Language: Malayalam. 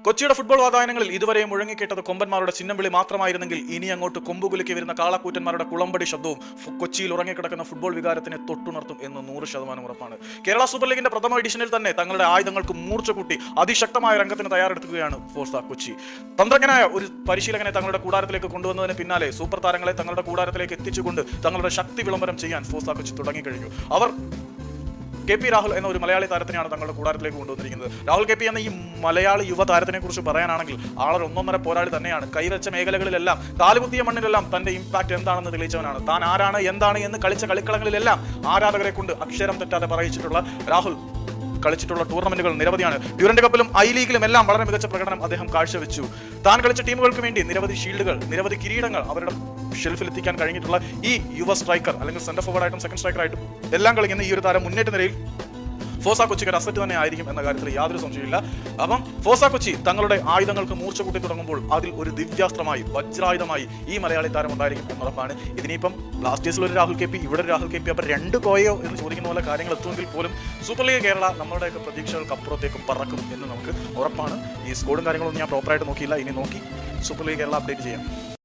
കൊച്ചിയുടെ ഫുട്ബോൾ വാതായനങ്ങളിൽ ഇതുവരെ മുഴങ്ങിക്കേട്ടത് കൊമ്പന്മാരുടെ ചിഹ്നം വിളി മാത്രമായിരുന്നെങ്കിൽ ഇനി അങ്ങോട്ട് കൊമ്പുകുലുക്കി വരുന്ന കാളക്കൂറ്റന്മാരുടെ കുളമ്പടി ശബ്ദവും കൊച്ചിയിൽ ഉറങ്ങിക്കിടക്കുന്ന ഫുട്ബോൾ വികാരത്തിനെ തൊട്ടുണർത്തും എന്ന് 100% ഉറപ്പാണ്. കേരള സൂപ്പർ ലീഗിന്റെ പ്രഥമ എഡിഷനിൽ തന്നെ തങ്ങളുടെ ആയുധങ്ങൾക്ക് മൂർച്ച കൂട്ടി അതിശക്തമായ രംഗത്തിന് തയ്യാറെടുക്കുകയാണ് ഫോഴ്സ കൊച്ചി. തന്ത്രജ്ഞനായ ഒരു പരിശീലകനെ തങ്ങളുടെ കൂടാരത്തിലേക്ക് കൊണ്ടുവന്നതിന് പിന്നാലെ സൂപ്പർ താരങ്ങളെ തങ്ങളുടെ കൂടാരത്തിലേക്ക് എത്തിച്ചുകൊണ്ട് തങ്ങളുടെ ശക്തി വിളംബരം ചെയ്യാൻ ഫോഴ്സ കൊച്ചി തുടങ്ങിക്കഴിഞ്ഞു. അവർ KP രാഹുൽ എന്ന ഒരു മലയാളി താരത്തിനെയാണ് തങ്ങളുടെ കൂടാരത്തിലേക്ക് കൊണ്ടുവന്നിരിക്കുന്നത്. രാഹുൽ KP എന്ന ഈ മലയാളി യുവ താരത്തിനെ കുറിച്ച് പറയാനാണെങ്കിൽ ആളൊരു ഒന്നൊന്നര പോരാളി തന്നെയാണ്. കൈവച്ച മേഖലകളിലെല്ലാം കാലുകുത്തിയ മണ്ണിലെല്ലാം തന്റെ ഇമ്പാക്ട് എന്താണെന്ന് തെളിയിച്ചവനാണ്. താൻ ആരാണ് എന്താണ് എന്ന് കളിച്ച കളിക്കളങ്ങളിലെല്ലാം ആരാധകരെ കൊണ്ട് അക്ഷരം തെറ്റാതെ പറയിച്ചിട്ടുള്ള രാഹുൽ കളിച്ചിട്ടുള്ള ടൂർണമെന്റുകൾ നിരവധിയാണ്. ഡ്യൂറന്റ് കപ്പിലും ഐ ലീഗിലും എല്ലാം വളരെ മികച്ച പ്രകടനം അദ്ദേഹം കാഴ്ചവെച്ചു. താൻ കളിച്ച ടീമുകൾക്ക് വേണ്ടി നിരവധി ഷീൽഡുകൾ, നിരവധി കിരീടങ്ങൾ അവരുടെ ഷെൽഫിൽ എത്തിക്കാൻ കഴിഞ്ഞിട്ടുള്ള ഈ യുവ സ്ട്രൈക്കർ അല്ലെങ്കിൽ സെന്റർ ഫോർവേഡായിട്ടും സെക്കൻഡ് സ്ട്രൈക്കറായിട്ടും എല്ലാം കളിക്കുന്ന ഈ ഒരു താരം മുന്നേറ്റ നിരയിൽ ഫോഴ്സ കൊച്ചിക്ക് ഒരു അസറ്റ് തന്നെ ആയിരിക്കും എന്ന കാര്യത്തിൽ യാതൊരു സംശയമില്ല. അപ്പം ഫോഴ്സ കൊച്ചി തങ്ങളുടെ ആയുധങ്ങൾക്ക് മൂർച്ച കൂട്ടി തുടങ്ങുമ്പോൾ അതിൽ ഒരു ദിവ്യാസ്ത്രമായി വജ്രായുധമായി ഈ മലയാളി താരം ഉണ്ടായിരിക്കും എന്നുറപ്പാണ്. ഇതിനിപ്പം ബ്ലാസ്റ്റേഴ്സിൽ ഒരു രാഹുൽ KP, ഇവിടെ ഒരു രാഹുൽ KP, അപ്പം രണ്ട് കോയോ എന്ന് ചോദിക്കുന്ന പോലെ കാര്യങ്ങൾ എത്തുമെങ്കിൽ പോലും സൂപ്പർ ലീഗ് കേരള നമ്മുടെയൊക്കെ പ്രതീക്ഷകൾക്ക് അപ്പുറത്തേക്ക് പറക്കും എന്ന് നമുക്ക് ഉറപ്പാണ്. ഈ സ്കോഡും കാര്യങ്ങളൊന്നും ഞാൻ പ്രോപ്പറായിട്ട് നോക്കിയില്ല. ഇനി നോക്കി സൂപ്പർ ലീഗ് കേരള അപ്ഡേറ്റ് ചെയ്യാം.